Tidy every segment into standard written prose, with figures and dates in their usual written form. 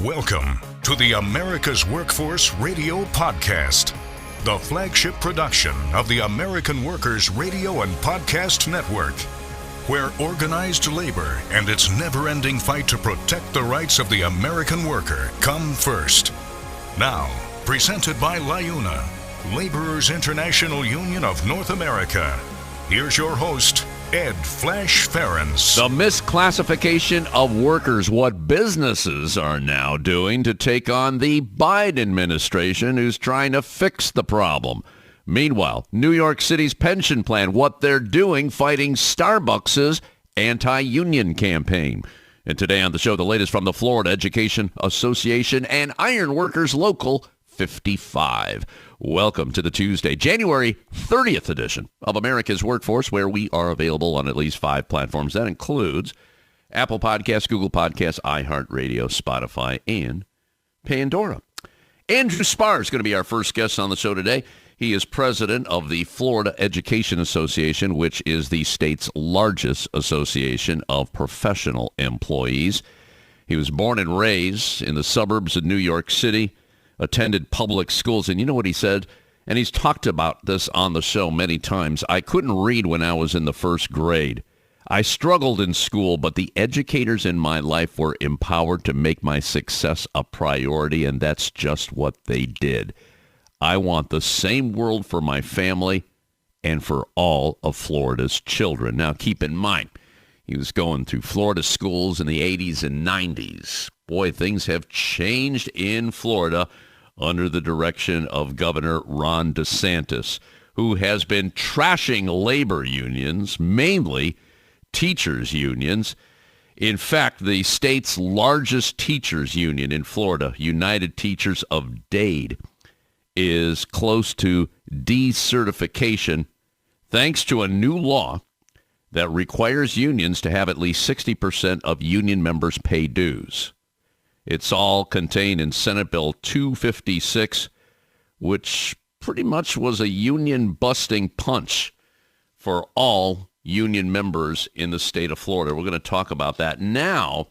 Welcome to the America's Workforce Radio Podcast, the flagship production of the American Workers Radio and Podcast Network, where organized labor and its never-ending fight to protect the rights of the American worker come first. Now, presented by LiUNA, Laborers International Union of North America. Here's your host, Ed Flash Ferenc. The misclassification of workers, what businesses are now doing to take on the Biden administration who's trying to fix the problem. Meanwhile, New York City's pension plan, what they're doing fighting Starbucks' anti-union campaign. And today on the show, the latest from the Florida Education Association and Iron Workers Local 55. Welcome to the Tuesday, January 30th edition of America's Workforce, where we are available on at least 5 platforms. That includes Apple Podcasts, Google Podcasts, iHeartRadio, Spotify, and Pandora. Andrew Spar is going to be our first guest on the show today. He is president of the Florida Education Association, which is the state's largest association of professional employees. He was born and raised in the suburbs of New York City, attended public schools, and you know what he said? And he's talked about this on the show many times. I couldn't read when I was in the first grade. I struggled in school, but the educators in my life were empowered to make my success a priority, and that's just what they did. I want the same world for my family and for all of Florida's children. Now, keep in mind, he was going through Florida schools in the 80s and 90s. Boy, things have changed in Florida under the direction of Governor Ron DeSantis, who has been trashing labor unions, mainly teachers unions. In fact, the state's largest teachers union in Florida, United Teachers of Dade, is close to decertification thanks to a new law that requires unions to have at least 60% of union members pay dues. It's all contained in Senate Bill 256, which pretty much was a union-busting punch for all union members in the state of Florida. We're going to talk about that. Now,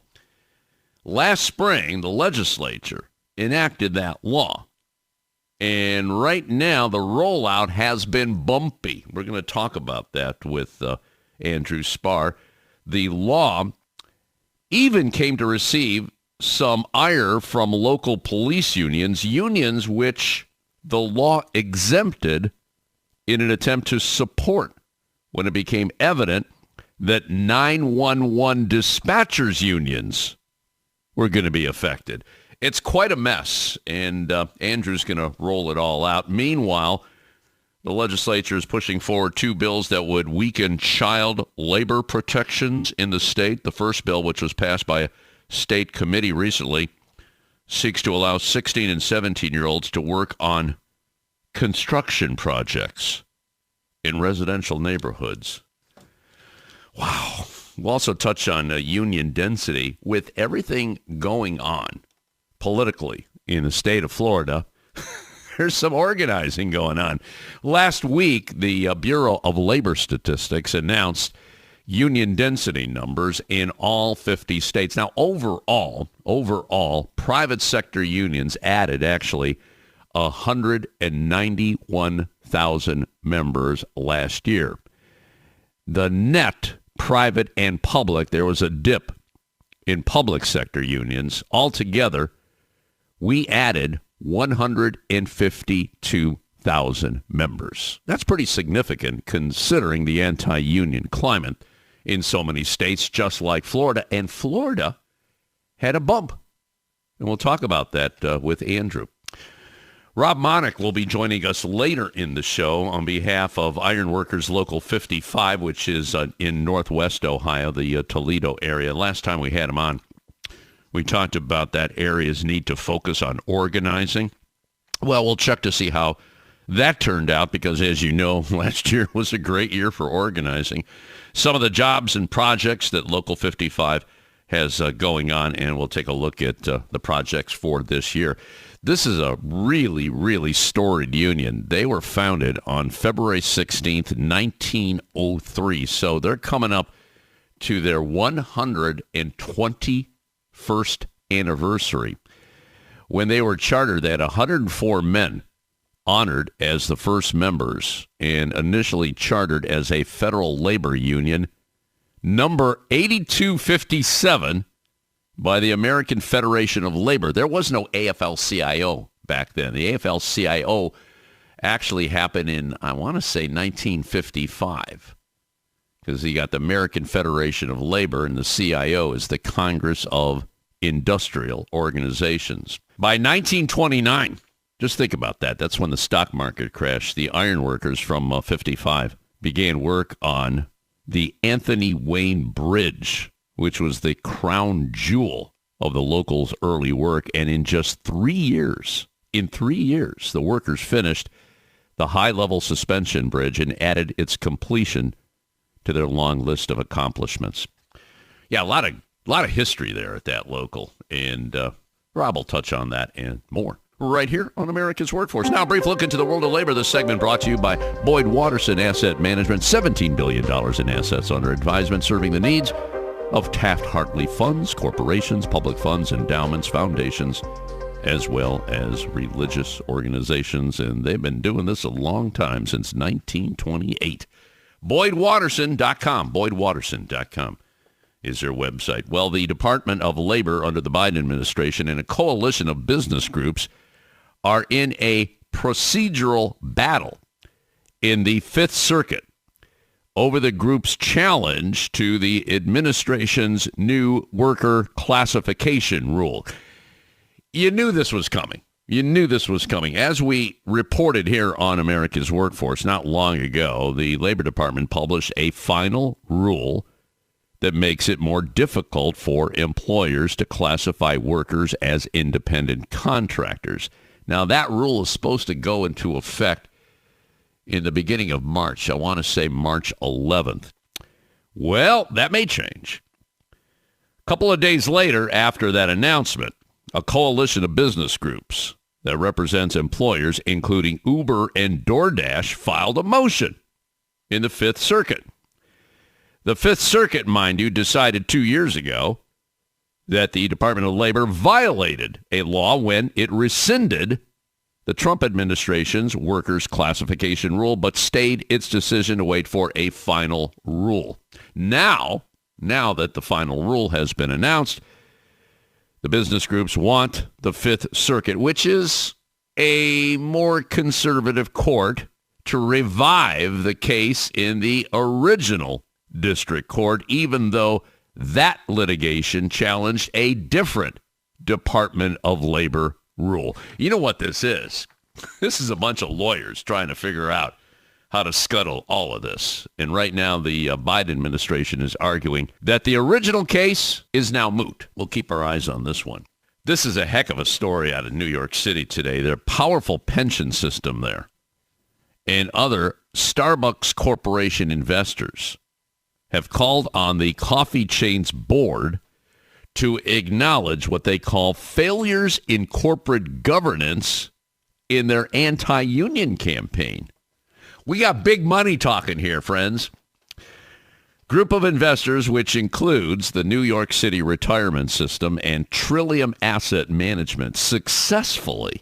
last spring, the legislature enacted that law. And right now, the rollout has been bumpy. We're going to talk about that with Andrew Spar. The law even came to receive some ire from local police unions which the law exempted in an attempt to support when it became evident that 911 dispatchers unions were going to be affected. It's quite a mess, and Andrew's going to roll it all out. Meanwhile, the legislature is pushing forward 2 bills that would weaken child labor protections in the state. The first bill, which was passed by a state committee recently, seeks to allow 16 and 17-year-olds to work on construction projects in residential neighborhoods. Wow. We'll also touch on union density. With everything going on politically in the state of Florida, there's some organizing going on. Last week, the Bureau of Labor Statistics announced union density numbers in all 50 states. Now, overall, private sector unions added actually 191,000 members last year. The net private and public, there was a dip in public sector unions. Altogether, we added 152,000 members. That's pretty significant considering the anti-union climate in so many states, just like Florida. And Florida had a bump. And we'll talk about that with Andrew. Rob Monak will be joining us later in the show on behalf of Iron Workers Local 55, which is in Northwest Ohio, the Toledo area. Last time we had him on, we talked about that area's need to focus on organizing. Well, we'll check to see how that turned out because, as you know, last year was a great year for organizing. Some of the jobs and projects that Local 55 has going on, and we'll take a look at the projects for this year. This is a really, really storied union. They were founded on February 16th, 1903. So they're coming up to their 121st anniversary. When they were chartered, they had 104 men honored as the first members and initially chartered as a federal labor union, number 8257 by the American Federation of Labor. There was no AFL-CIO back then. The AFL-CIO actually happened in, I want to say, 1955, because you got the American Federation of Labor, and the CIO is the Congress of Industrial Organizations. By 1929, just think about that. That's when the stock market crashed. The ironworkers from 55 began work on the Anthony Wayne Bridge, which was the crown jewel of the locals' early work. And in just 3 years, the workers finished the high-level suspension bridge and added its completion to their long list of accomplishments. Yeah, a lot of history there at that local. And Rob will touch on that and more right here on America's Workforce. Now, a brief look into the world of labor. This segment brought to you by Boyd Watterson Asset Management. $17 billion in assets under advisement, serving the needs of Taft-Hartley funds, corporations, public funds, endowments, foundations, as well as religious organizations. And they've been doing this a long time, since 1928. BoydWatterson.com. BoydWatterson.com is their website. Well, the Department of Labor under the Biden administration and a coalition of business groups are in a procedural battle in the Fifth Circuit over the group's challenge to the administration's new worker classification rule. You knew this was coming. As we reported here on America's Workforce not long ago, the Labor Department published a final rule that makes it more difficult for employers to classify workers as independent contractors. Now, that rule is supposed to go into effect in the beginning of March. I want to say March 11th. Well, that may change. A couple of days later, after that announcement, a coalition of business groups that represents employers, including Uber and DoorDash, filed a motion in the Fifth Circuit. The Fifth Circuit, mind you, decided 2 years ago that the Department of Labor violated a law when it rescinded the Trump administration's workers' classification rule, but stayed its decision to wait for a final rule. Now that the final rule has been announced, the business groups want the Fifth Circuit, which is a more conservative court, to revive the case in the original district court, even though that litigation challenged a different Department of Labor rule. You know what this is? This is a bunch of lawyers trying to figure out how to scuttle all of this. And right now, the Biden administration is arguing that the original case is now moot. We'll keep our eyes on this one. This is a heck of a story out of New York City today. Their powerful pension system there and other Starbucks Corporation investors have called on the coffee chain's board to acknowledge what they call failures in corporate governance in their anti-union campaign. We got big money talking here, friends. Group of investors, which includes the New York City retirement system and Trillium Asset Management, successfully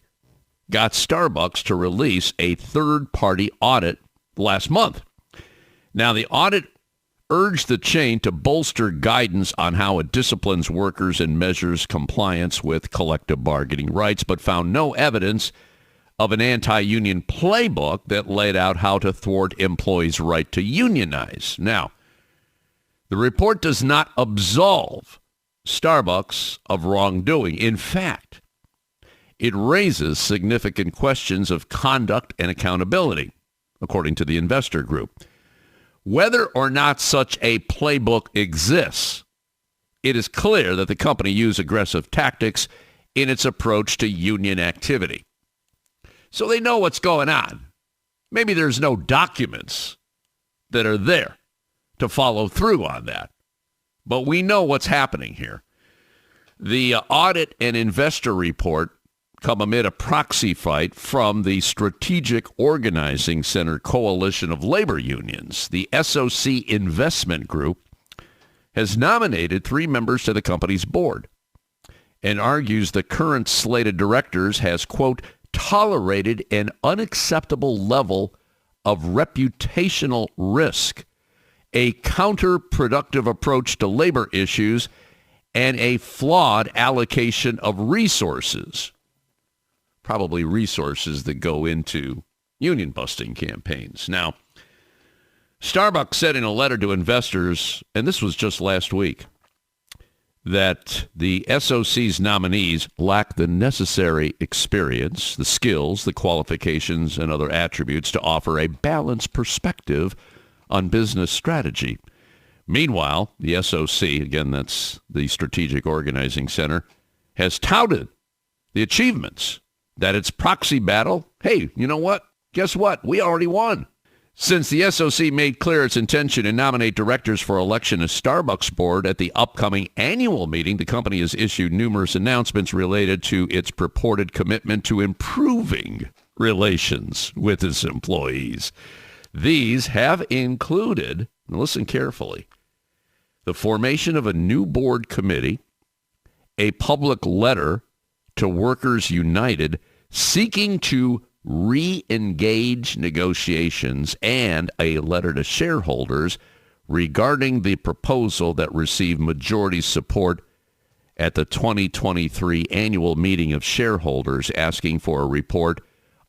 got Starbucks to release a third-party audit last month. Now, the audit urged the chain to bolster guidance on how it disciplines workers and measures compliance with collective bargaining rights, but found no evidence of an anti-union playbook that laid out how to thwart employees' right to unionize. Now, the report does not absolve Starbucks of wrongdoing. In fact, it raises significant questions of conduct and accountability, according to the investor group. Whether or not such a playbook exists, it is clear that the company used aggressive tactics in its approach to union activity. So they know what's going on. Maybe there's no documents that are there to follow through on that. But we know what's happening here. The audit and investor report come amid a proxy fight from the Strategic Organizing Center Coalition of Labor Unions. The SOC Investment Group has nominated 3 members to the company's board. and argues the current slate of directors has, quote, tolerated an unacceptable level of reputational risk, a counterproductive approach to labor issues, and a flawed allocation of resources. Probably resources that go into union-busting campaigns. Now, Starbucks said in a letter to investors, and this was just last week, that the SOC's nominees lack the necessary experience, the skills, the qualifications, and other attributes to offer a balanced perspective on business strategy. Meanwhile, the SOC, again, that's the Strategic Organizing Center, has touted the achievements that its proxy battle, hey, you know what? Guess what? We already won. Since the SOC made clear its intention to nominate directors for election as Starbucks board at the upcoming annual meeting, the company has issued numerous announcements related to its purported commitment to improving relations with its employees. These have included, listen carefully, the formation of a new board committee, a public letter to Workers United seeking to re-engage negotiations, and a letter to shareholders regarding the proposal that received majority support at the 2023 annual meeting of shareholders asking for a report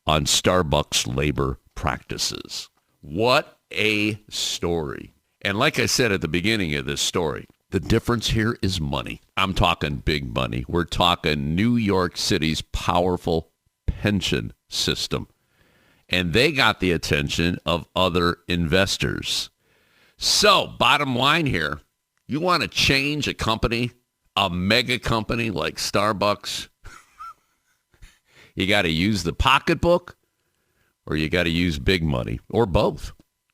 on Starbucks labor practices. What a story. And like I said at the beginning of this story, the difference here is money. I'm talking big money. We're talking New York City's powerful pension system. And they got the attention of other investors. So, bottom line here, you want to change a company, a mega company like Starbucks, you got to use the pocketbook, or you got to use big money, or both.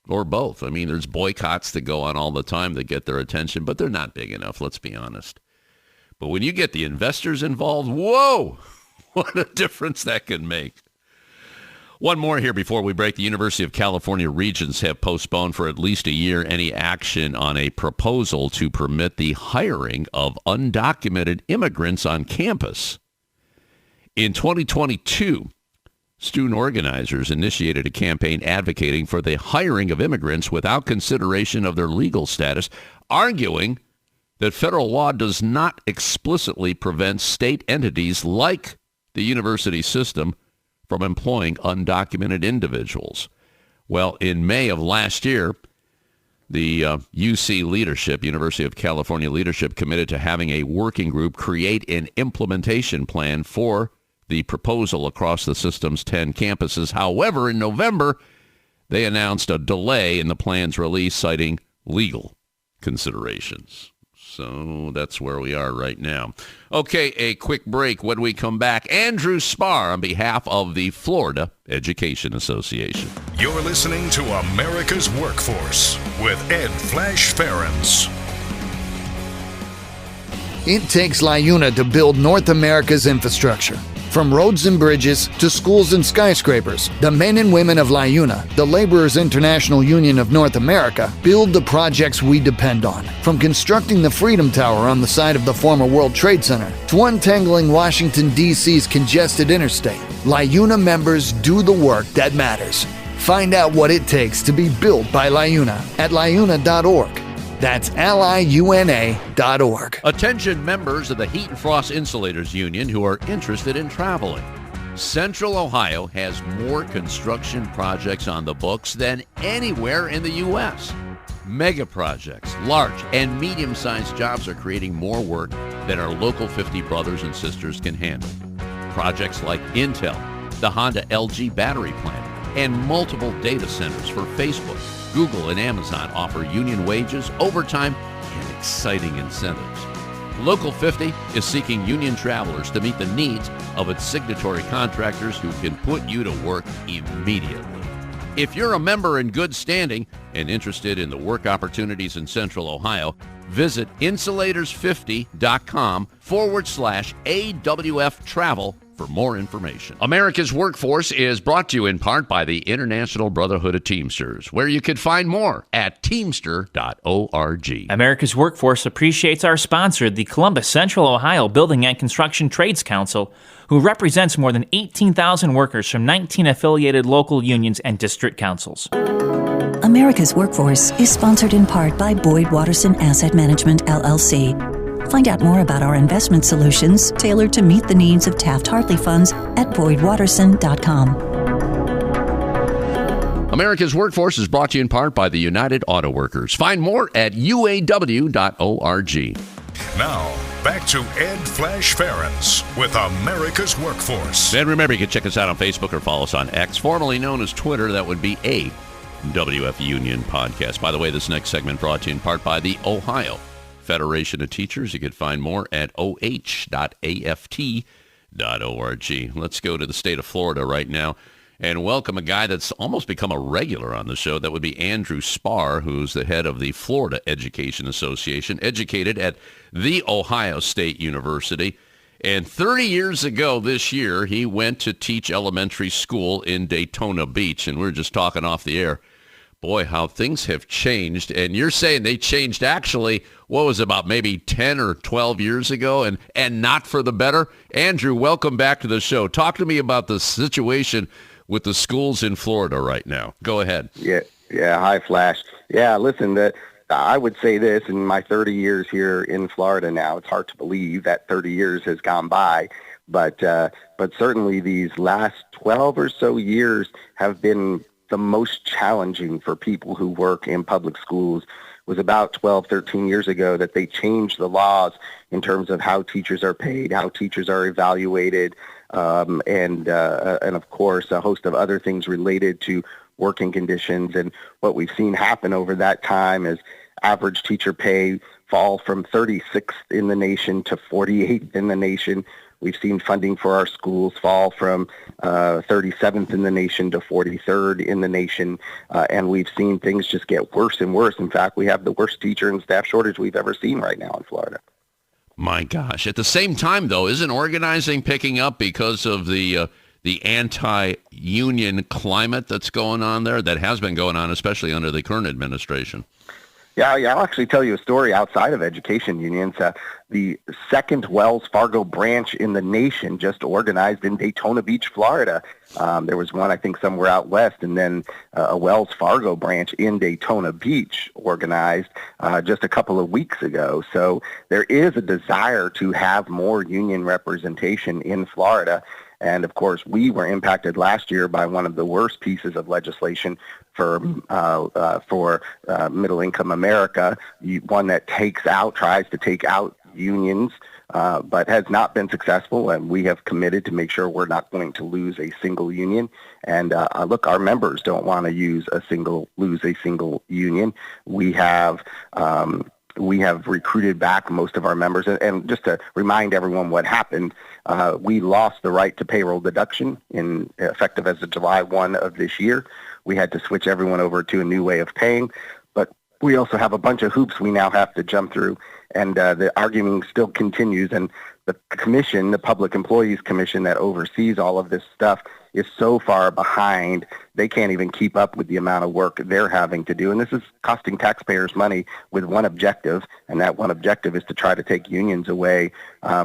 Or both. I mean, there's boycotts that go on all the time that get their attention, but they're not big enough, let's be honest. But when you get the investors involved, whoa, what a difference that can make. One more here before we break. The University of California Regents have postponed for at least a year any action on a proposal to permit the hiring of undocumented immigrants on campus. In 2022, student organizers initiated a campaign advocating for the hiring of immigrants without consideration of their legal status, arguing that federal law does not explicitly prevent state entities like the university system from employing undocumented individuals. Well, in May of last year, the UC leadership, University of California leadership, committed to having a working group create an implementation plan for the proposal across the system's 10 campuses. However, in November, they announced a delay in the plan's release, citing legal considerations. So that's where we are right now. Okay, a quick break. When we come back, Andrew Spar on behalf of the Florida Education Association. You're listening to America's Workforce with Ed Flash Ferenc. It takes LiUNA to build North America's infrastructure. From roads and bridges to schools and skyscrapers, the men and women of LiUNA, the Laborers International Union of North America, build the projects we depend on. From constructing the Freedom Tower on the site of the former World Trade Center to untangling Washington, D.C.'s congested interstate, LiUNA members do the work that matters. Find out what it takes to be built by LiUNA at liuna.org. That's LiUNA.org. Attention members of the Heat and Frost Insulators Union who are interested in traveling. Central Ohio has more construction projects on the books than anywhere in the U.S. Mega projects, large and medium-sized jobs are creating more work than our local 50 brothers and sisters can handle. Projects like Intel, the Honda LG battery plant, and multiple data centers for Facebook, Google, and Amazon offer union wages, overtime, and exciting incentives. Local 50 is seeking union travelers to meet the needs of its signatory contractors who can put you to work immediately. If you're a member in good standing and interested in the work opportunities in Central Ohio, Visit insulators50.com/AWF travel for more information. America's Workforce is brought to you in part by the International Brotherhood of Teamsters, where you can find more at teamster.org. America's Workforce appreciates our sponsor, the Columbus Central Ohio Building and Construction Trades Council, who represents more than 18,000 workers from 19 affiliated local unions and district councils. America's Workforce is sponsored in part by Boyd Watterson Asset Management, LLC. Find out more about our investment solutions tailored to meet the needs of Taft-Hartley funds at boydwatterson.com. America's Workforce is brought to you in part by the United Auto Workers. Find more at uaw.org. Now, back to Ed Flash Ferenc with America's Workforce. And remember, you can check us out on Facebook or follow us on X, formerly known as Twitter. That would be a WF Union podcast. By the way, this next segment brought to you in part by the Ohio Federation of Teachers. You can find more at oh.aft.org. Let's go to the state of Florida right now and welcome a guy that's almost become a regular on the show. That would be Andrew Spar, who's the head of the Florida Education Association, educated at The Ohio State University. And 30 years ago this year, he went to teach elementary school in Daytona Beach. And we were just talking off the air. Boy, how things have changed. And you're saying they changed actually, what was it, about maybe 10 or 12 years ago and not for the better? Andrew, welcome back to the show. Talk to me about the situation with the schools in Florida right now. Go ahead. Yeah. Hi, Flash. Yeah, listen, I would say this, in my 30 years here in Florida now, it's hard to believe that 30 years has gone by, but certainly these last 12 or so years have been the most challenging for people who work in public schools. It was about 12, 13 years ago that they changed the laws in terms of how teachers are paid, how teachers are evaluated, and of course a host of other things related to working conditions. And what we've seen happen over that time is average teacher pay fall from 36th in the nation to 48th in the nation. We've seen funding for our schools fall from 37th in the nation to 43rd in the nation, and we've seen things just get worse and worse. In fact, we have the worst teacher and staff shortage we've ever seen right now in Florida. My gosh. At the same time, though, isn't organizing picking up because of the anti-union climate that's going on there, that has been going on, especially under the current administration? Yeah, I'll actually tell you a story outside of education unions. The second Wells Fargo branch in the nation just organized in Daytona Beach, Florida. There was one, I think, somewhere out west, and then a Wells Fargo branch in Daytona Beach organized just a couple of weeks ago. So there is a desire to have more union representation in Florida. And of course, we were impacted last year by one of the worst pieces of legislation for middle-income America, one that tries to take out unions, but has not been successful. And we have committed to make sure we're not going to lose a single union. And look, our members don't want to lose a single union. We have recruited back most of our members. And just to remind everyone what happened, we lost the right to payroll deduction effective as of July 1 of this year. We had to switch everyone over to a new way of paying. But we also have a bunch of hoops we now have to jump through. And the argument still continues. And the commission, the Public Employees Commission that oversees all of this stuff, is so far behind, they can't even keep up with the amount of work they're having to do. And this is costing taxpayers money with one objective, and that one objective is to try to take unions away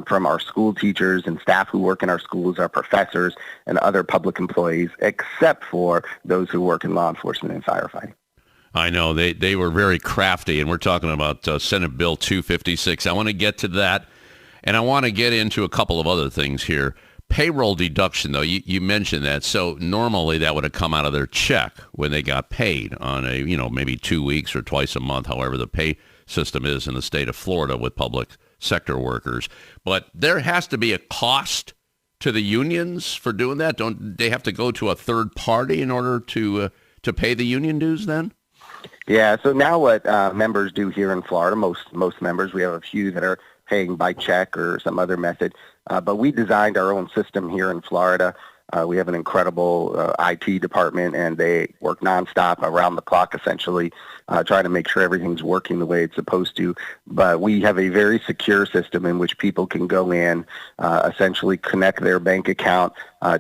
from our school teachers and staff who work in our schools, our professors, and other public employees, except for those who work in law enforcement and firefighting. I know. They were very crafty, and we're talking about Senate Bill 256. I want to get to that, and I want to get into a couple of other things here. Payroll deduction, though, you mentioned that. So normally that would have come out of their check when they got paid on maybe 2 weeks or twice a month, however the pay system is in the state of Florida with public sector workers. But there has to be a cost to the unions for doing that. Don't they have to go to a third party in order to pay the union dues then? Yeah, so now what members do here in Florida, most members, we have a few that are paying by check or some other method, but we designed our own system here in Florida We have an incredible IT department, and they work nonstop around the clock, essentially, trying to make sure everything's working the way it's supposed to. But we have a very secure system in which people can go in, essentially connect their bank account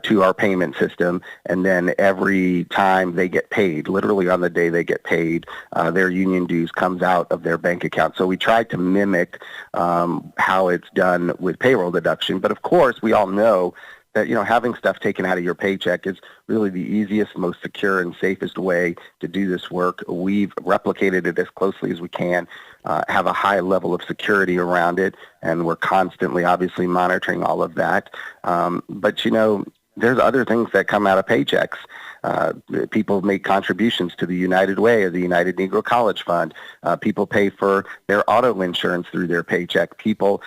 to our payment system, and then every time they get paid, literally on the day they get paid, their union dues comes out of their bank account. So we tried to mimic how it's done with payroll deduction. But of course, we all know that, having stuff taken out of your paycheck is really the easiest, most secure, and safest way to do this work. We've replicated it as closely as we can, have a high level of security around it, and we're constantly, obviously, monitoring all of that. But, there's other things that come out of paychecks. People make contributions to the United Way or the United Negro College Fund. People pay for their auto insurance through their paycheck. People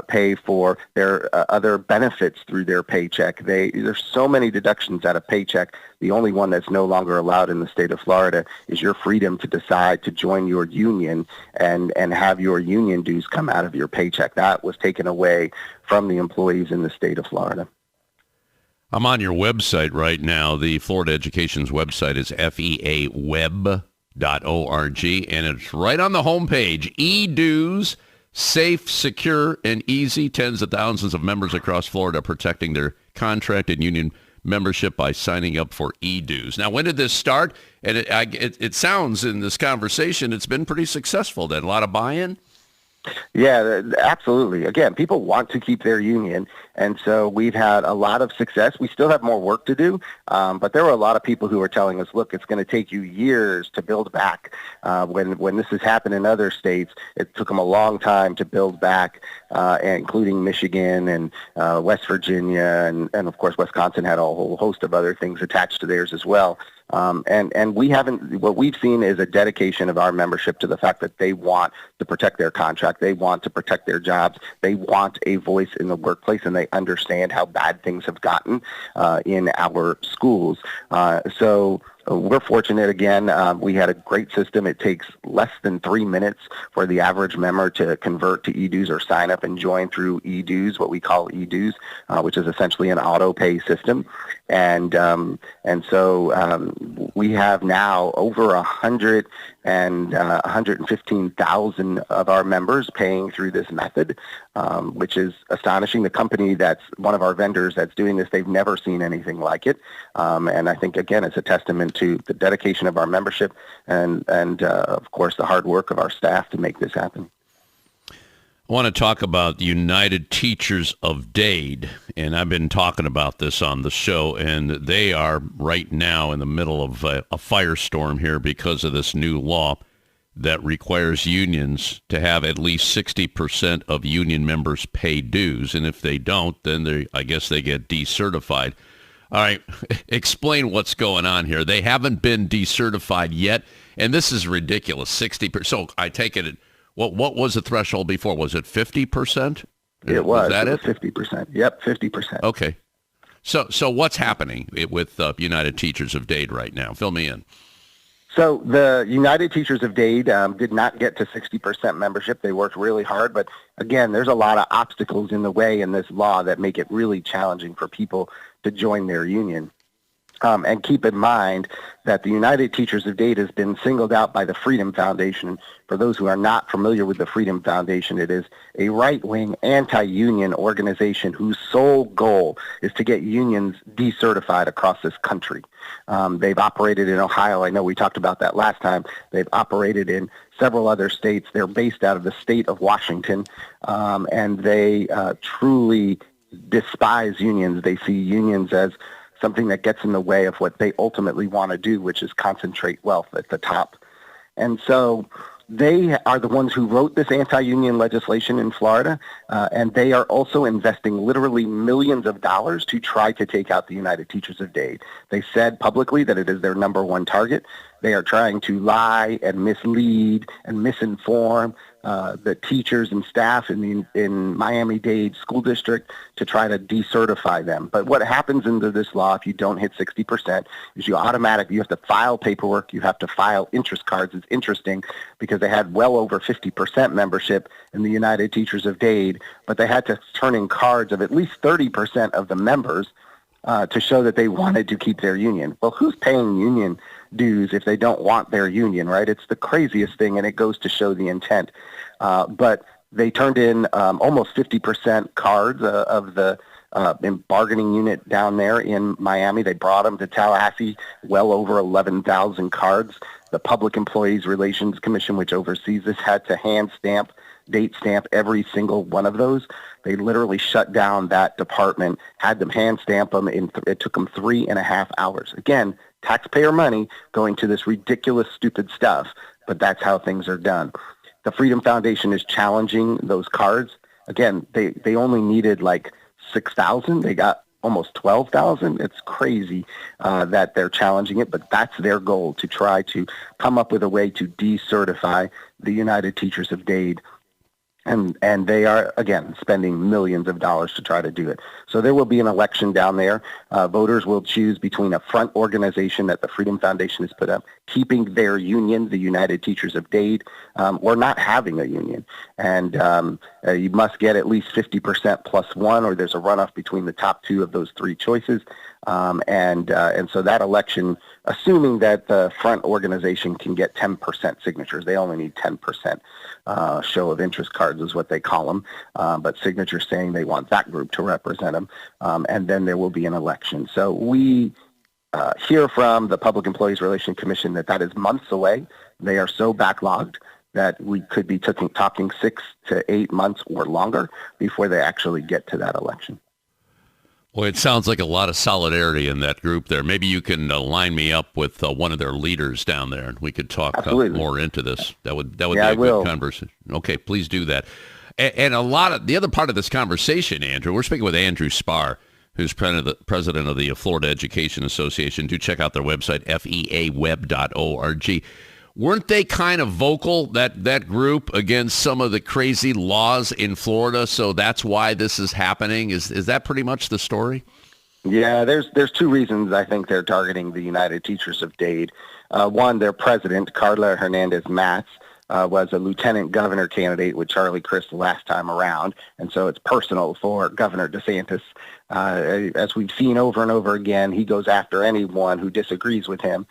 pay for their other benefits through their paycheck. There's so many deductions out of paycheck. The only one that's no longer allowed in the state of Florida is your freedom to decide to join your union and have your union dues come out of your paycheck. That was taken away from the employees in the state of Florida. I'm on your website right now. The Florida Education's website is feaweb.org, and it's right on the homepage. E-dues, safe, secure, and easy. Tens of thousands of members across Florida protecting their contract and union membership by signing up for e-dues. Now, when did this start? And it sounds in this conversation it's been pretty successful. Then a lot of buy-in? Yeah, absolutely. Again, people want to keep their union, and so we've had a lot of success. We still have more work to do, but there were a lot of people who were telling us, look, it's going to take you years to build back. When this has happened in other states, it took them a long time to build back, including Michigan and West Virginia, and of course, Wisconsin had a whole host of other things attached to theirs as well. And we haven't, what we've seen is a dedication of our membership to the fact that they want to protect their contract. They want to protect their jobs. They want a voice in the workplace, and they understand how bad things have gotten in our schools. So we're fortunate, again, we had a great system. It takes less than 3 minutes for the average member to convert to e-dues or sign up and join through e-dues, what we call e-dues, which is essentially an auto pay system. And so we have now over 115,000 of our members paying through this method, which is astonishing. The company that's one of our vendors that's doing this, they've never seen anything like it. And I think, again, it's a testament to the dedication of our membership and of course, the hard work of our staff to make this happen. I want to talk about the United Teachers of Dade, and I've been talking about this on the show, and they are right now in the middle of a firestorm here because of this new law that requires unions to have at least 60% of union members pay dues, and if they don't, then I guess they get decertified. All right, explain what's going on here. They haven't been decertified yet, and this is ridiculous, 60%. So I take it... What was the threshold before? Was it 50%? It was. Was that it? 50%. Yep, 50%. Okay. So what's happening with United Teachers of Dade right now? Fill me in. So the United Teachers of Dade did not get to 60% membership. They worked really hard, but again, there's a lot of obstacles in the way in this law that make it really challenging for people to join their union. And keep in mind that the United Teachers of Dade has been singled out by the Freedom Foundation. For those who are not familiar with the Freedom Foundation, it is a right-wing anti-union organization whose sole goal is to get unions decertified across this country. They've operated in Ohio. I know we talked about that last time. They've operated in several other states. They're based out of the state of Washington, and they truly despise unions. They see unions as something that gets in the way of what they ultimately want to do, which is concentrate wealth at the top. And so they are the ones who wrote this anti-union legislation in Florida, and they are also investing literally millions of dollars to try to take out the United Teachers of Dade. They said publicly that it is their number one target. They are trying to lie and mislead and misinform the teachers and staff in Miami-Dade School District to try to decertify them. But what happens under this law if you don't hit 60% is you have to file paperwork, you have to file interest cards. It's interesting because they had well over 50% membership in the United Teachers of Dade, but they had to turn in cards of at least 30% of the members to show that they wanted to keep their union. Well, who's paying union dues if they don't want their union, right? It's the craziest thing, and it goes to show the intent. But they turned in almost 50% cards of the bargaining unit down there in Miami. They brought them to Tallahassee, well over 11,000 cards. The Public Employees Relations Commission, which oversees this, had to hand stamp, date stamp every single one of those. They literally shut down that department, had them hand stamp them. It took them 3.5 hours. Again, taxpayer money going to this ridiculous, stupid stuff, but that's how things are done. The Freedom Foundation is challenging those cards. Again, they only needed like 6,000. They got almost 12,000. It's crazy that they're challenging it, but that's their goal, to try to come up with a way to decertify the United Teachers of Dade. And they are, again, spending millions of dollars to try to do it. So there will be an election down there. Voters will choose between a front organization that the Freedom Foundation has put up, keeping their union, the United Teachers of Dade, or not having a union. And you must get at least 50% plus one, or there's a runoff between the top two of those three choices. And so that election, assuming that the front organization can get 10% signatures, they only need 10% show of interest cards is what they call them, but signatures saying they want that group to represent them, and then there will be an election. So we hear from the Public Employees Relations Commission that is months away. They are so backlogged that we could be talking 6 to 8 months or longer before they actually get to that election. Well, it sounds like a lot of solidarity in that group there. Maybe you can line me up with one of their leaders down there, and we could talk more into this. That would be a good conversation. Okay, please do that. And a lot of the other part of this conversation, Andrew, we're speaking with Andrew Spar, who's president of the Florida Education Association. Do check out their website, feaweb.org. Weren't they kind of vocal, that group, against some of the crazy laws in Florida? So that's why this is happening. Is that pretty much the story? Yeah, there's two reasons I think they're targeting the United Teachers of Dade. One, their president, Carla Hernandez-Matz, was a lieutenant governor candidate with Charlie Crist last time around, and so it's personal for Governor DeSantis. As we've seen over and over again, he goes after anyone who disagrees with him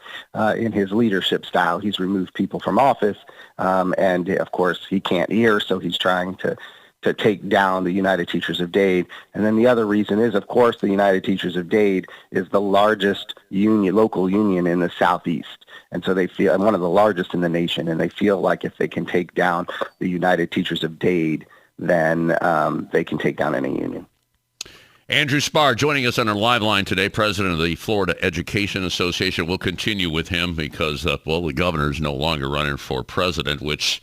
in his leadership style. He's removed people from office, and of course he can't hear, so he's trying to take down the United Teachers of Dade. And then the other reason is, of course, the United Teachers of Dade is the largest local union in the Southeast. And so they feel, and one of the largest in the nation, and they feel like if they can take down the United Teachers of Dade, then they can take down any union. Andrew Spar joining us on our live line today, president of the Florida Education Association. We'll continue with him because, the governor's no longer running for president, which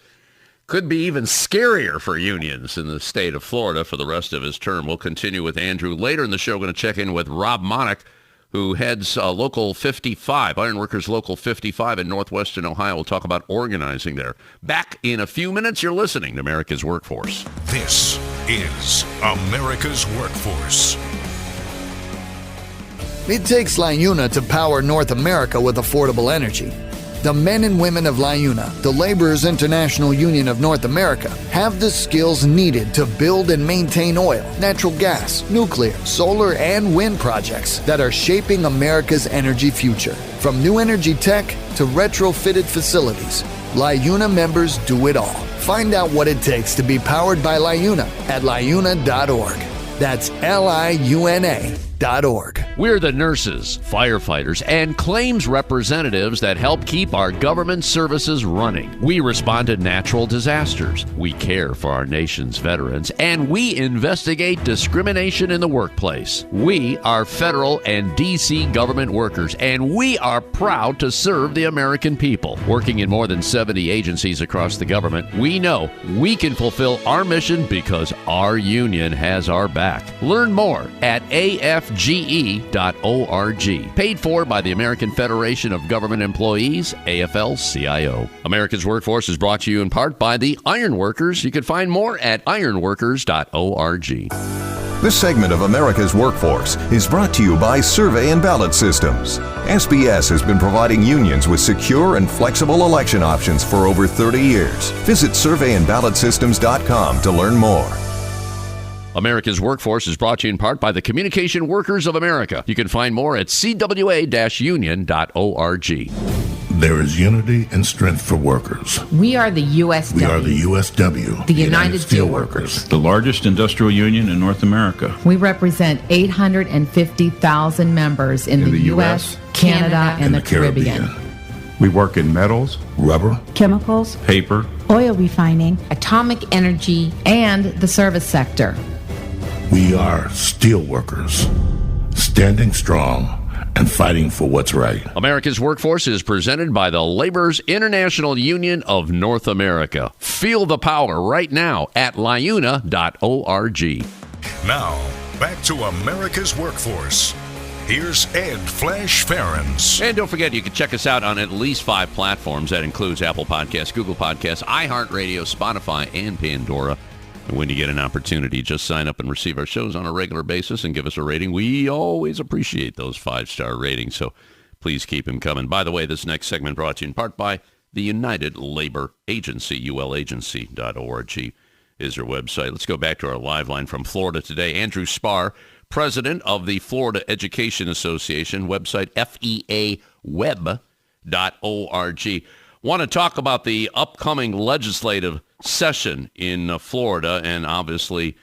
could be even scarier for unions in the state of Florida for the rest of his term. We'll continue with Andrew. Later in the show, we're going to check in with Rob Monak, who heads Local 55, Ironworkers Local 55 in northwestern Ohio. We'll talk about organizing there. Back in a few minutes. You're listening to America's Workforce. This is America's Workforce. It takes LiUNA to power North America with affordable energy. The men and women of LiUNA, the Laborers International Union of North America, have the skills needed to build and maintain oil, natural gas, nuclear, solar, and wind projects that are shaping America's energy future. From new energy tech to retrofitted facilities, LiUNA members do it all. Find out what it takes to be powered by LiUNA at liuna.org. That's LiUNA.org. We're the nurses, firefighters, and claims representatives that help keep our government services running. We respond to natural disasters. We care for our nation's veterans, and we investigate discrimination in the workplace. We are federal and D.C. government workers, and we are proud to serve the American people. Working in more than 70 agencies across the government, we know we can fulfill our mission because our union has our back. Learn more at afge.org. Paid for by the American Federation of Government Employees, AFL-CIO. America's Workforce is brought to you in part by the Ironworkers. You can find more at ironworkers.org. This segment of America's Workforce is brought to you by Survey and Ballot Systems. SBS has been providing unions with secure and flexible election options for over 30 years. Visit surveyandballotsystems.com to learn more. America's Workforce is brought to you in part by the Communication Workers of America. You can find more at cwa-union.org. There is unity and strength for workers. We are the USW. We are the USW. The United Steelworkers. The largest industrial union in North America. We represent 850,000 members in the U.S., Canada, and the Caribbean. We work in metals, rubber, chemicals, paper, oil refining, atomic energy, and the service sector. We are steelworkers, standing strong and fighting for what's right. America's Workforce is presented by the Laborers International Union of North America. Feel the power right now at LiUNA.org. Now, back to America's Workforce. Here's Ed Flash Ferenc. And don't forget, you can check us out on at least 5 platforms. That includes Apple Podcasts, Google Podcasts, iHeartRadio, Spotify, and Pandora. And when you get an opportunity, just sign up and receive our shows on a regular basis and give us a rating. We always appreciate those 5-star ratings, so please keep them coming. By the way, this next segment brought to you in part by the United Labor Agency, ulagency.org is their website. Let's go back to our live line from Florida today. Andrew Spar, president of the Florida Education Association, website feaweb.org. Want to talk about the upcoming legislative session in Florida and obviously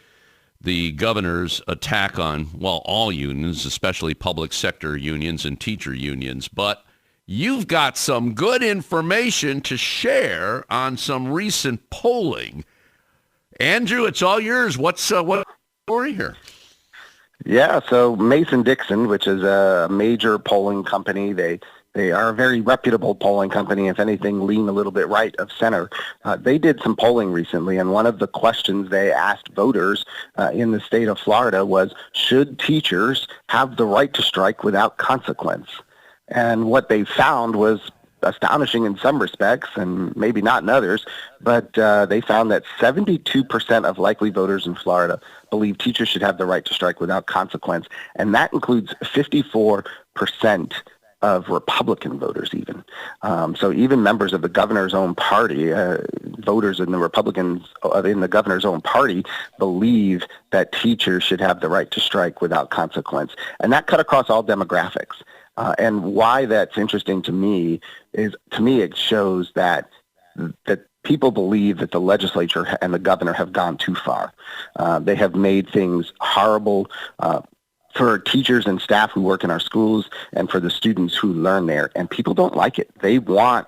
the governor's attack on, well, all unions, especially public sector unions and teacher unions. But you've got some good information to share on some recent polling. Andrew, it's all yours. What's the story here? Yeah, so Mason-Dixon, which is a major polling company, they are a very reputable polling company, if anything, lean a little bit right of center. They did some polling recently, and one of the questions they asked voters in the state of Florida was, should teachers have the right to strike without consequence? And what they found was astonishing in some respects and maybe not in others, but they found that 72% of likely voters in Florida believe teachers should have the right to strike without consequence, and that includes 54% of Republican voters even. So even members of the governor's own party, voters in the Republicans in the governor's own party believe that teachers should have the right to strike without consequence. And that cut across all demographics. And why that's interesting to me is, it shows that people believe that the legislature and the governor have gone too far. They have made things horrible for teachers and staff who work in our schools and for the students who learn there. And people don't like it. They want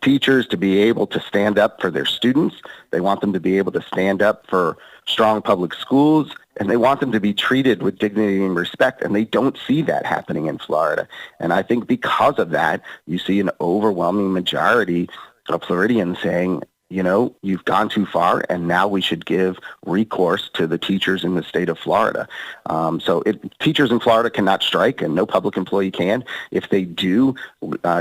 teachers to be able to stand up for their students. They want them to be able to stand up for strong public schools, and they want them to be treated with dignity and respect, and they don't see that happening in Florida. And I think because of that, you see an overwhelming majority of Floridians saying, you know, you've gone too far, and now we should give recourse to the teachers in the state of Florida. So teachers in Florida cannot strike, and no public employee can. If they do,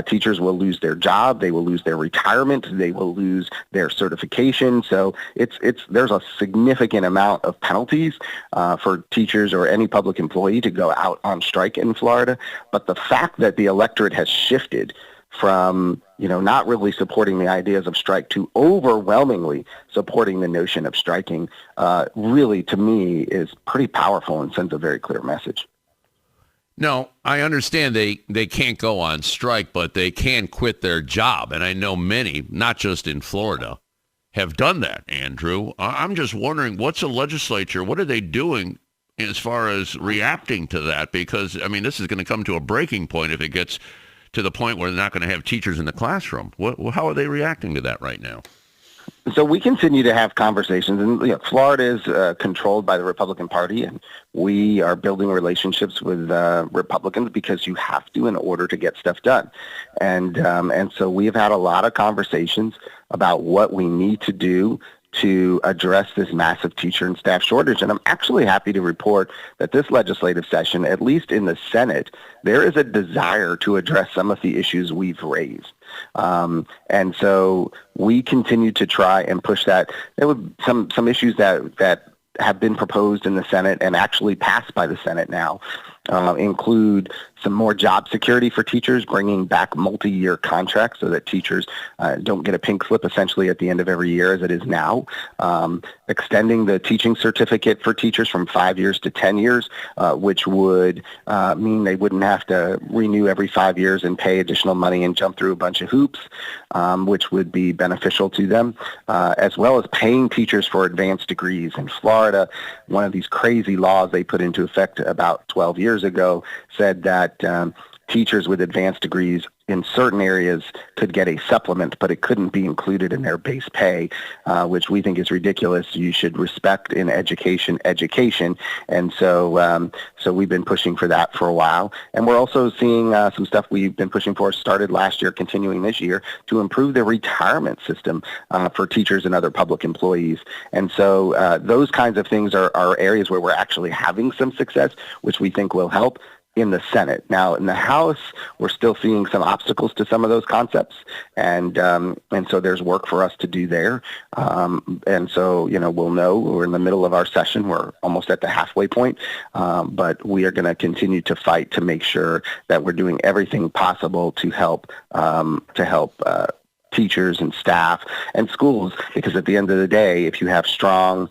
teachers will lose their job, they will lose their retirement, they will lose their certification. So there's a significant amount of penalties for teachers or any public employee to go out on strike in Florida. But the fact that the electorate has shifted from, not really supporting the ideas of strike to overwhelmingly supporting the notion of striking, really, to me, is pretty powerful and sends a very clear message. No, I understand they can't go on strike, but they can quit their job. And I know many, not just in Florida, have done that, Andrew. I'm just wondering, what's the legislature, what are they doing as far as reacting to that? Because, this is going to come to a breaking point if it gets to the point where they're not going to have teachers in the classroom. How are they reacting to that right now? So we continue to have conversations, and Florida is controlled by the Republican Party, and we are building relationships with Republicans because you have to in order to get stuff done. And so we have had a lot of conversations about what we need to do to address this massive teacher and staff shortage. And I'm actually happy to report that this legislative session, at least in the Senate, there is a desire to address some of the issues we've raised. And so we continue to try and push that. There were some issues that have been proposed in the Senate and actually passed by the Senate now include some more job security for teachers, bringing back multi-year contracts so that teachers don't get a pink slip essentially at the end of every year as it is now, extending the teaching certificate for teachers from 5 years to 10 years, which would mean they wouldn't have to renew every 5 years and pay additional money and jump through a bunch of hoops, which would be beneficial to them, as well as paying teachers for advanced degrees. In Florida, one of these crazy laws they put into effect about 12 years ago said that teachers with advanced degrees in certain areas could get a supplement, but it couldn't be included in their base pay, which we think is ridiculous. You should respect in education. And so we've been pushing for that for a while. And we're also seeing some stuff we've been pushing for, started last year, continuing this year, to improve the retirement system for teachers and other public employees. And so those kinds of things are areas where we're actually having some success, which we think will help in the Senate. Now, in the House, we're still seeing some obstacles to some of those concepts, and so there's work for us to do there. And so, we'll know we're in the middle of our session. We're almost at the halfway point, but we are going to continue to fight to make sure that we're doing everything possible to help teachers and staff and schools, because at the end of the day, if you have strong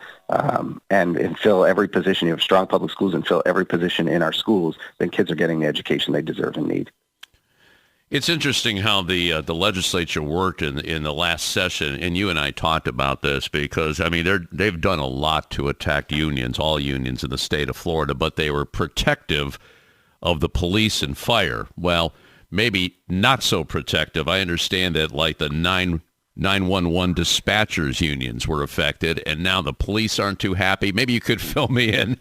and fill every position, you have strong public schools and fill every position in our schools, then kids are getting the education they deserve and need. It's interesting how the legislature worked in the last session, and you and I talked about this because, they've done a lot to attack unions, all unions in the state of Florida, but they were protective of the police and fire. Well, maybe not so protective. I understand that like the 911 dispatchers unions were affected, and now the police aren't too happy. Maybe you could fill me in.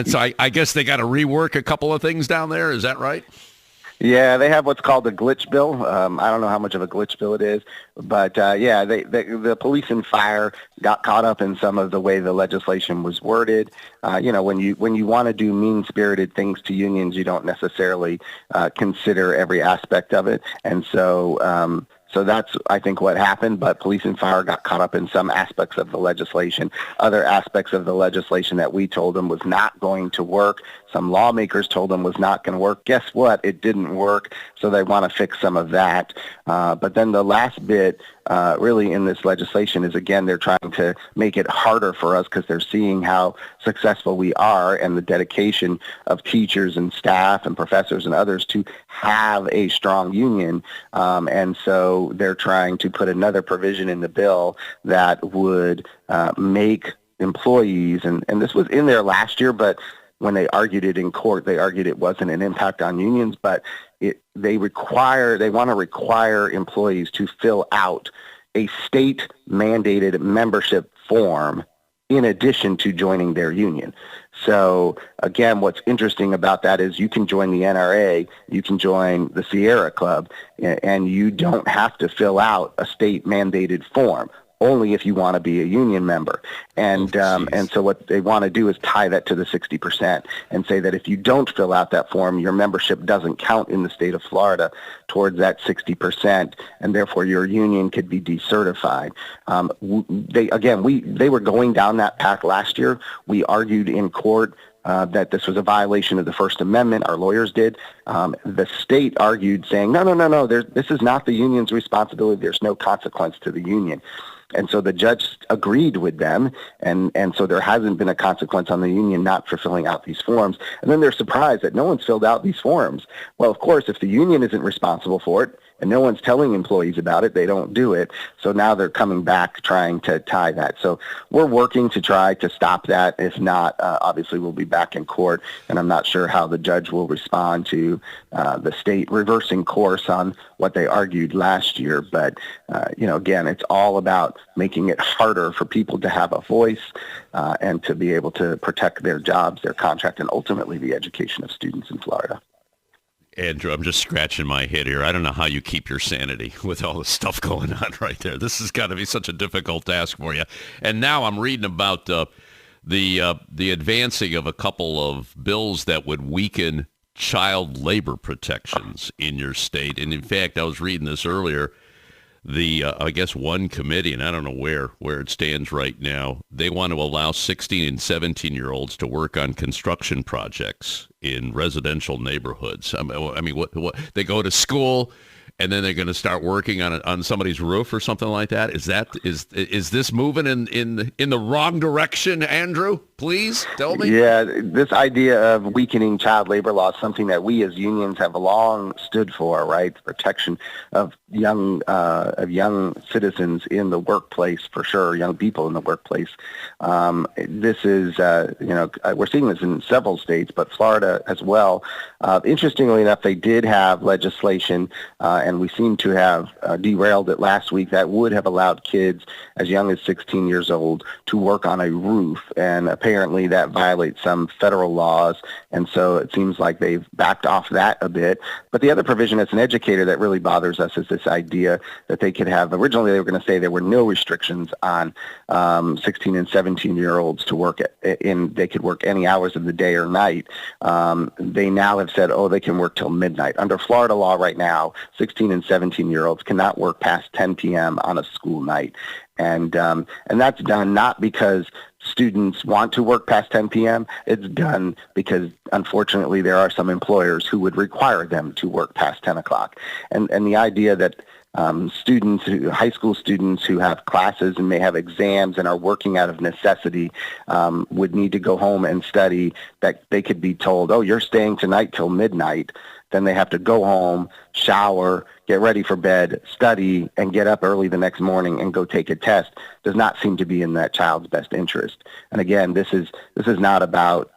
So I guess they got to rework a couple of things down there. Is that right? Yeah, they have what's called a glitch bill. I don't know how much of a glitch bill it is, but the police and fire got caught up in some of the way the legislation was worded. When you want to do mean-spirited things to unions, you don't necessarily consider every aspect of it, and so that's, I think, what happened. But police and fire got caught up in some aspects of the legislation. Other aspects of the legislation that we told them was not going to work, some lawmakers told them was not going to work. Guess what? It didn't work. So they want to fix some of that. But then the last bit really in this legislation is, again, they're trying to make it harder for us because they're seeing how successful we are and the dedication of teachers and staff and professors and others to have a strong union. And so they're trying to put another provision in the bill that would make employees, and this was in there last year, but when they argued it in court, they argued it wasn't an impact on unions, but they want to require employees to fill out a state-mandated membership form in addition to joining their union. So, again, what's interesting about that is you can join the NRA, you can join the Sierra Club, and you don't have to fill out a state-mandated form, only if you want to be a union member. And so what they want to do is tie that to the 60% and say that if you don't fill out that form, your membership doesn't count in the state of Florida towards that 60%, and therefore your union could be decertified. They were going down that path last year. We argued in court that this was a violation of the First Amendment. Our lawyers did. The state argued saying, no, this is not the union's responsibility. There's no consequence to the union. And so the judge agreed with them, and so there hasn't been a consequence on the union not for filling out these forms. And then they're surprised that no one's filled out these forms. Well, of course, if the union isn't responsible for it, and no one's telling employees about it, they don't do it. So now they're coming back trying to tie that. So we're working to try to stop that. If not, obviously we'll be back in court, and I'm not sure how the judge will respond to the state reversing course on what they argued last year. But, again, it's all about making it harder for people to have a voice and to be able to protect their jobs, their contract, and ultimately the education of students in Florida. Andrew, I'm just scratching my head here. I don't know how you keep your sanity with all this stuff going on right there. This has got to be such a difficult task for you. And now I'm reading about the advancing of a couple of bills that would weaken child labor protections in your state. And in fact, I was reading this earlier. I guess one committee, and I don't know where it stands right now, they want to allow 16 and 17-year-olds to work on construction projects in residential neighborhoods. I mean, what they go to school and then they're going to start working on somebody's roof or something like that. Is this moving in the wrong direction, Andrew? Please tell me. Yeah, this idea of weakening child labor law is something that we as unions have long stood for, right? The protection of young citizens in the workplace, for sure, young people in the workplace. This is, we're seeing this in several states, but Florida as well. Interestingly enough, they did have legislation, and we seem to have derailed it last week, that would have allowed kids as young as 16 years old to work on a roof, and apparently that violates some federal laws, and so it seems like they've backed off that a bit. But the other provision as an educator that really bothers us is this idea that they could have, originally they were going to say there were no restrictions on 16 and 17-year-olds to work they could work any hours of the day or night. They now have said, they can work till midnight. Under Florida law right now, 16 and 17-year-olds cannot work past 10 p.m. on a school night. And that's done not because students want to work past 10 p.m. It's done because, unfortunately, there are some employers who would require them to work past 10 o'clock. And the idea that high school students who have classes and may have exams and are working out of necessity would need to go home and study, that they could be told, you're staying tonight till midnight. Then they have to go home, shower, get ready for bed, study, and get up early the next morning and go take a test does not seem to be in that child's best interest. And again, this is not about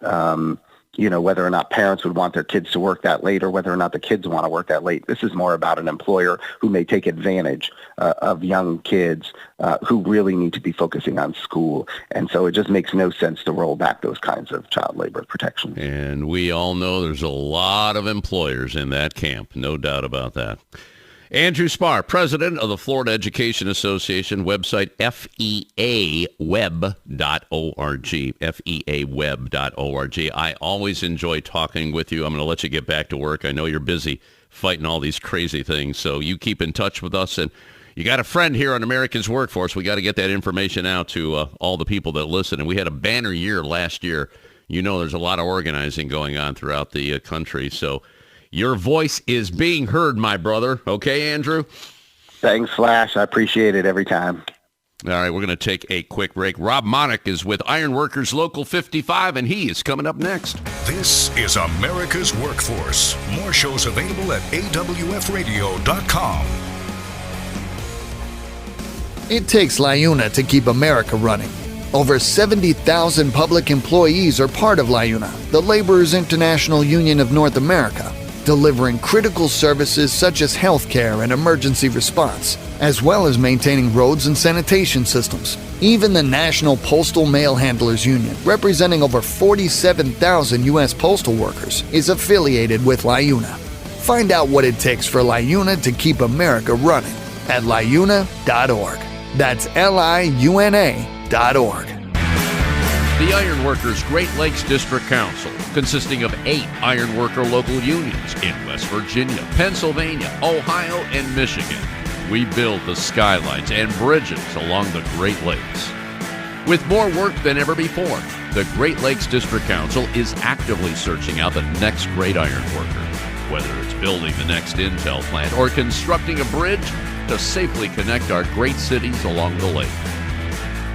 whether or not parents would want their kids to work that late or whether or not the kids want to work that late. This is more about an employer who may take advantage of young kids who really need to be focusing on school. And so it just makes no sense to roll back those kinds of child labor protections. And we all know there's a lot of employers in that camp, no doubt about that. Andrew Spar, president of the Florida Education Association, website feaweb.org, feaweb.org. I always enjoy talking with you. I'm going to let you get back to work. I know you're busy fighting all these crazy things, so you keep in touch with us. And you got a friend here on America's Workforce. We got to get that information out to all the people that listen. And we had a banner year last year. You know there's a lot of organizing going on throughout the country, so your voice is being heard, my brother. Okay, Andrew? Thanks, Flash. I appreciate it every time. All right, we're going to take a quick break. Rob Monak is with Ironworkers Local 55, and he is coming up next. This is America's Workforce. More shows available at awfradio.com. It takes LiUNA to keep America running. Over 70,000 public employees are part of LiUNA, the Laborers International Union of North America, delivering critical services such as healthcare and emergency response, as well as maintaining roads and sanitation systems. Even the National Postal Mail Handlers Union, representing over 47,000 U.S. postal workers, is affiliated with LiUNA. Find out what it takes for LiUNA to keep America running at LiUNA.org. That's LiUNA.org. The Ironworkers Great Lakes District Council, consisting of 8 ironworker local unions in West Virginia, Pennsylvania, Ohio, and Michigan. We build the skylines and bridges along the Great Lakes. With more work than ever before, the Great Lakes District Council is actively searching out the next great ironworker, whether it's building the next Intel plant or constructing a bridge to safely connect our great cities along the lake.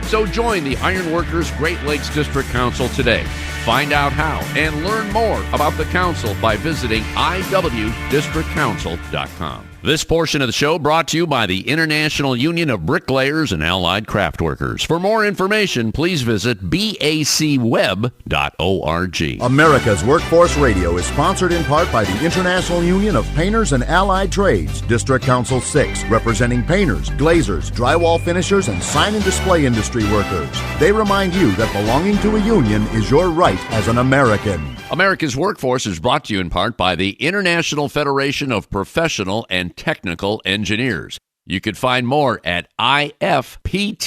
So join the Ironworkers Great Lakes District Council today. Find out how and learn more about the council by visiting iwdistrictcouncil.com. This portion of the show brought to you by the International Union of Bricklayers and Allied Craft Workers. For more information, please visit bacweb.org. America's Workforce Radio is sponsored in part by the International Union of Painters and Allied Trades, District Council 6, representing painters, glazers, drywall finishers, and sign and display industry workers. They remind you that belonging to a union is your right as an American. America's Workforce is brought to you in part by the International Federation of Professional and Technical Engineers. You can find more at ifpte.org.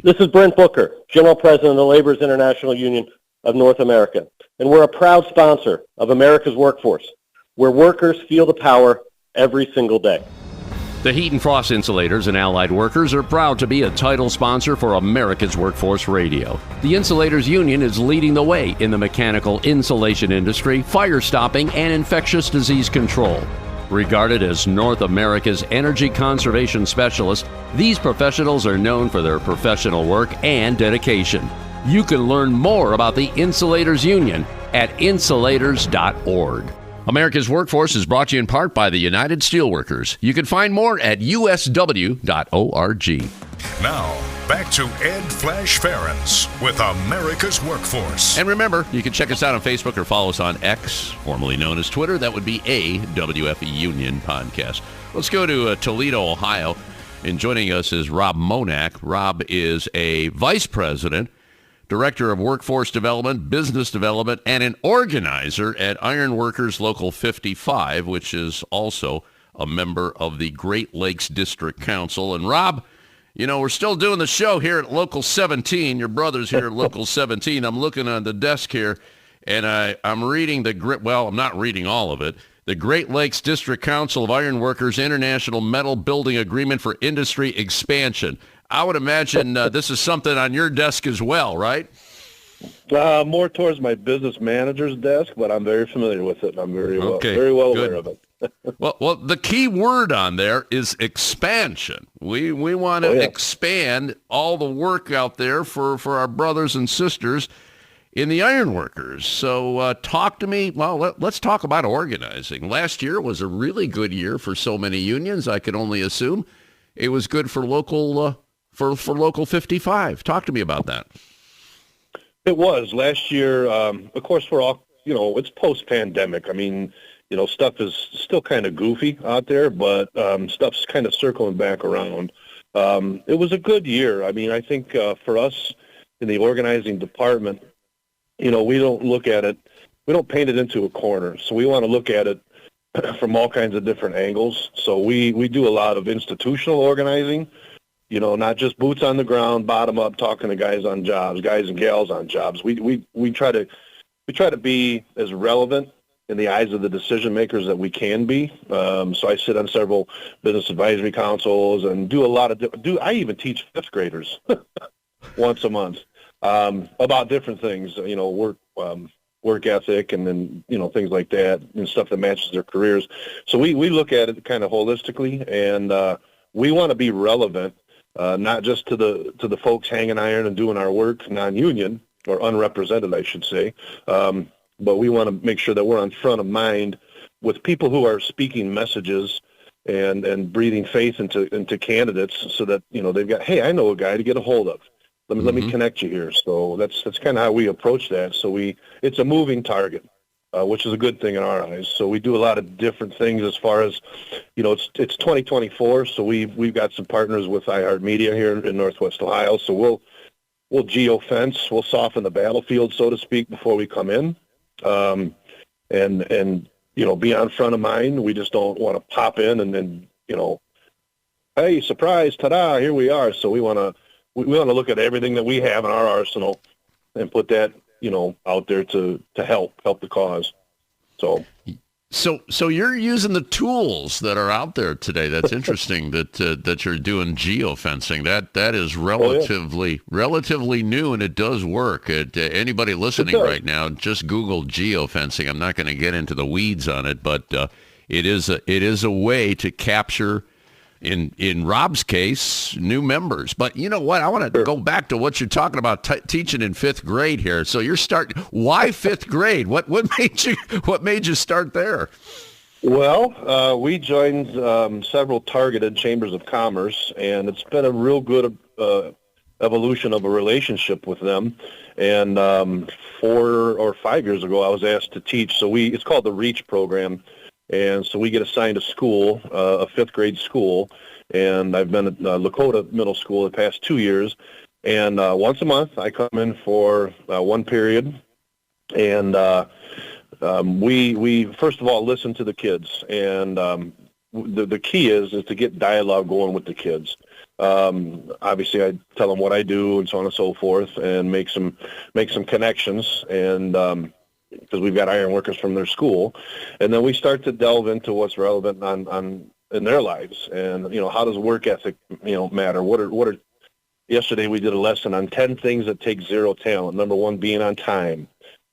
This is Brent Booker, General President of the Laborers International Union of North America, and we're a proud sponsor of America's Workforce, where workers feel the power every single day. The Heat and Frost Insulators and Allied Workers are proud to be a title sponsor for America's Workforce Radio. The Insulators Union is leading the way in the mechanical insulation industry, fire stopping, and infectious disease control. Regarded as North America's energy conservation specialists, these professionals are known for their professional work and dedication. You can learn more about the Insulators Union at insulators.org. America's Workforce is brought to you in part by the United Steelworkers. You can find more at usw.org. Now, back to Ed Flash Ferenc with America's Workforce. And remember, you can check us out on Facebook or follow us on X, formerly known as Twitter. That would be a WFE Union podcast. Let's go to Toledo, Ohio. And joining us is Rob Monak. Rob is a vice president, Director of Workforce Development, Business Development, and an organizer at Iron Workers Local 55, which is also a member of the Great Lakes District Council. And Rob, you know, we're still doing the show here at Local 17. Your brother's here at Local 17. I'm looking on the desk here, and I'm reading I'm not reading all of it. The Great Lakes District Council of Iron Workers International Metal Building Agreement for Industry Expansion. I would imagine this is something on your desk as well, right? More towards my business manager's desk, but I'm very familiar with it. I'm very well aware of it. well, the key word on there is expansion. We want to expand all the work out there for our brothers and sisters in the iron workers. So talk to me. Well, let's talk about organizing. Last year was a really good year for so many unions. I could only assume it was good for local for Local 55. Talk to me about that. It was. Last year, of course, we're all, it's post-pandemic. I mean, stuff is still kind of goofy out there, but stuff's kind of circling back around. It was a good year. I mean, I think for us in the organizing department, we don't look at it, we don't paint it into a corner. So we want to look at it from all kinds of different angles. So we do a lot of institutional organizing, not just boots on the ground, bottom up, talking to guys on jobs, guys and gals on jobs. We try to be as relevant in the eyes of the decision makers that we can be. So I sit on several business advisory councils and do a lot of I even teach fifth graders once a month about different things, work ethic and then things like that and stuff that matches their careers. So we look at it kind of holistically, and we want to be relevant. Not just to the folks hanging iron and doing our work, non-union or unrepresented, I should say, but we want to make sure that we're on front of mind with people who are speaking messages and breathing faith into candidates, so that they've got, hey, I know a guy to get a hold of. Let me connect you here. So that's kind of how we approach that. So it's a moving target, which is a good thing in our eyes. So we do a lot of different things as far as, it's 2024, so we've got some partners with iHeartMedia here in Northwest Ohio. So we'll geofence, we'll soften the battlefield, so to speak, before we come in, and be on front of mind. We just don't want to pop in and then, hey, surprise, ta-da, here we are. So we want to look at everything that we have in our arsenal and put that out there to help the cause. So you're using the tools that are out there today. That's interesting that you're doing geofencing. That is relatively new, and it does work. Anybody listening right now, just Google geofencing. I'm not going to get into the weeds on it, but it is a way to capture, in Rob's case, new members. But you know what? I want to go back to what you're talking about, teaching in fifth grade here. So you're why fifth grade? What made you start there? Well, we joined several targeted chambers of commerce, and it's been a real good evolution of a relationship with them. And 4 or 5 years ago, I was asked to teach. So it's called the REACH program. And so we get assigned a school, a fifth grade school, and I've been at Lakota Middle School the past 2 years. And once a month, I come in for one period, and we first of all listen to the kids. And the key is to get dialogue going with the kids. Obviously, I tell them what I do and so on and so forth, and make some connections. And because we've got iron workers from their school, and then we start to delve into what's relevant on in their lives. And, how does work ethic, matter? Yesterday we did a lesson on 10 things that take zero talent. Number one, being on time,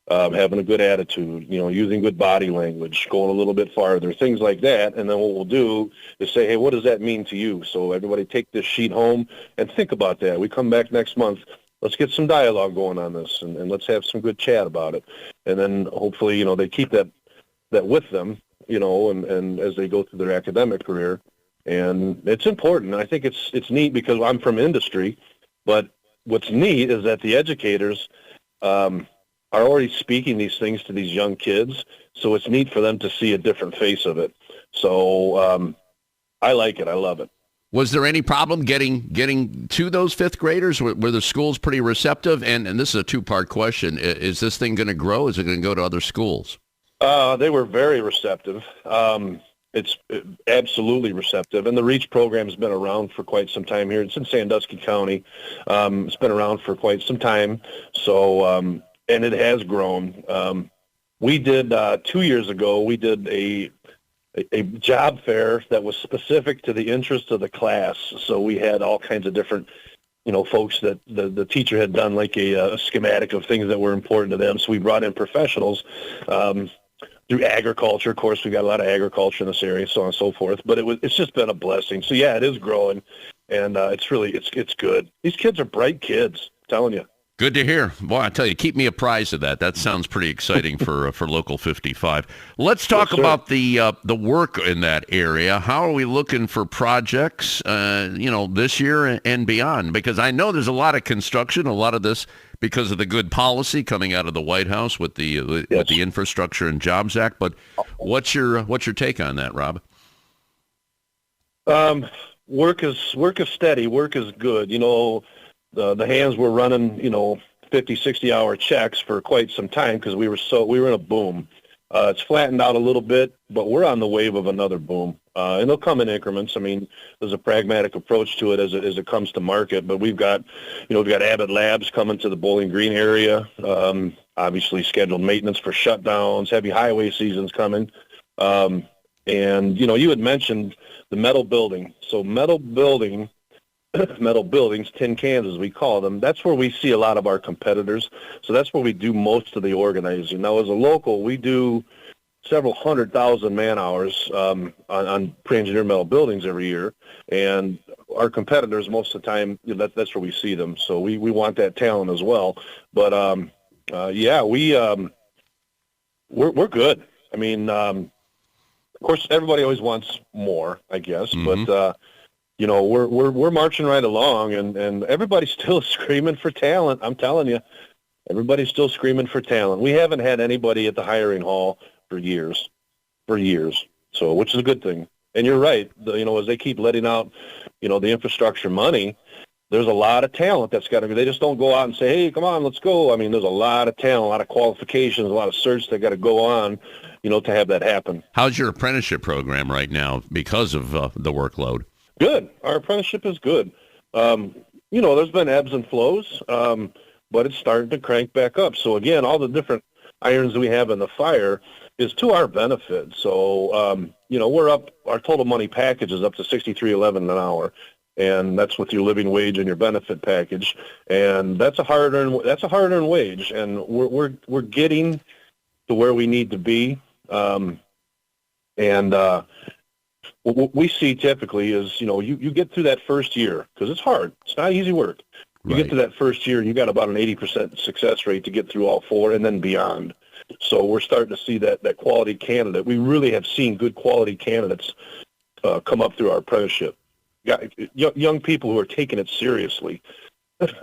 having a good attitude, using good body language, going a little bit farther, things like that. And then what we'll do is say, hey, what does that mean to you? So everybody take this sheet home and think about that. We come back next month. Let's get some dialogue going on this, and let's have some good chat about it. And then hopefully, they keep that with them, and as they go through their academic career. And it's important. I think it's neat because I'm from industry, but what's neat is that the educators are already speaking these things to these young kids, so it's neat for them to see a different face of it. So I like it. I love it. Was there any problem getting to those fifth graders? Were the schools pretty receptive? And this is a two-part question. Is this thing going to grow? Is it going to go to other schools? They were very receptive. It's absolutely receptive. And the REACH program has been around for quite some time here. It's in Sandusky County. It's been around for quite some time. So, and it has grown. We did, 2 years ago, we did a job fair that was specific to the interest of the class. So we had all kinds of different, folks that the teacher had done like a schematic of things that were important to them. So we brought in professionals through agriculture. Of course, we got a lot of agriculture in this area, so on and so forth. But it's just been a blessing. So yeah, it is growing, and it's good. These kids are bright kids, I'm telling you. Good to hear. Boy, I tell you, keep me apprised of that. That sounds pretty exciting for Local 55. Let's talk about the work in that area. How are we looking for projects, this year and beyond? Because I know there's a lot of construction, a lot of this because of the good policy coming out of the White House with the Infrastructure and Jobs Act. But what's your take on that, Rob? Work is steady. Work is good. The hands were running, 50, 60-hour checks for quite some time because we were in a boom. It's flattened out a little bit, but we're on the wave of another boom. And they'll come in increments. I mean, there's a pragmatic approach to it as it comes to market, but we've got Abbott Labs coming to the Bowling Green area, obviously scheduled maintenance for shutdowns, heavy highway seasons coming. And, you had mentioned the metal building. So metal buildings, tin cans as we call them, that's where we see a lot of our competitors. So that's where we do most of the organizing. Now, as a local, we do several 100,000 man-hours on pre-engineered metal buildings every year. And our competitors, most of the time, that's where we see them. So we want that talent as well. But, we're good. I mean, of course, everybody always wants more, I guess. Mm-hmm. But, we're marching right along, and everybody's still screaming for talent. I'm telling you, everybody's still screaming for talent. We haven't had anybody at the hiring hall for years. So, which is a good thing. And you're right. As they keep letting out, the infrastructure money, there's a lot of talent that's got to be. They just don't go out and say, hey, come on, let's go. I mean, there's a lot of talent, a lot of qualifications, a lot of search that got to go on, to have that happen. How's your apprenticeship program right now because of the workload? Good. Our apprenticeship is good. There's been ebbs and flows, but it's starting to crank back up. So, again, all the different irons we have in the fire is to our benefit. So, we're up, our total money package is up to $63.11 an hour, and that's with your living wage and your benefit package. And that's a hard-earned wage, and we're getting to where we need to be. What we see typically is, you get through that first year, because it's hard. It's not easy work. You get to that first year, and you got about an 80% success rate to get through all four and then beyond. So we're starting to see that quality candidate. We really have seen good quality candidates come up through our apprenticeship. Young people who are taking it seriously.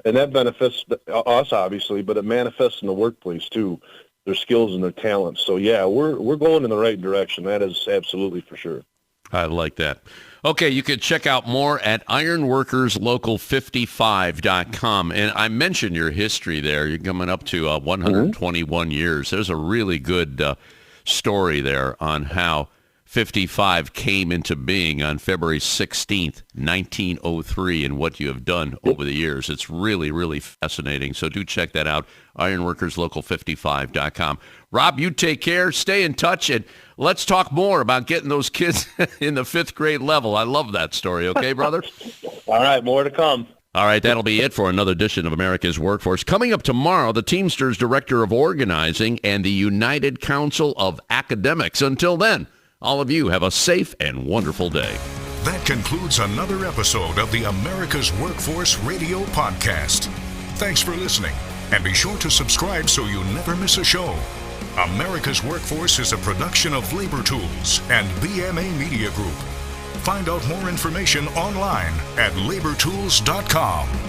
And that benefits us, obviously, but it manifests in the workplace, too, their skills and their talents. So, yeah, we're going in the right direction. That is absolutely for sure. I like that. Okay, you can check out more at ironworkerslocal55.com. And I mentioned your history there. You're coming up to 121 years. There's a really good story there on how 55 came into being on February 16th, 1903, and what you have done over the years. It's really, really fascinating. So do check that out, ironworkerslocal55.com. Rob, you take care. Stay in touch, and let's talk more about getting those kids in the 5th grade level. I love that story. Okay, brother? All right, more to come. All right, that'll be it for another edition of America's Workforce. Coming up tomorrow, the Teamsters Director of Organizing and the United Council of Academics. Until then, all of you have a safe and wonderful day. That concludes another episode of the America's Workforce Radio Podcast. Thanks for listening, and be sure to subscribe so you never miss a show. America's Workforce is a production of Labor Tools and BMA Media Group. Find out more information online at labortools.com.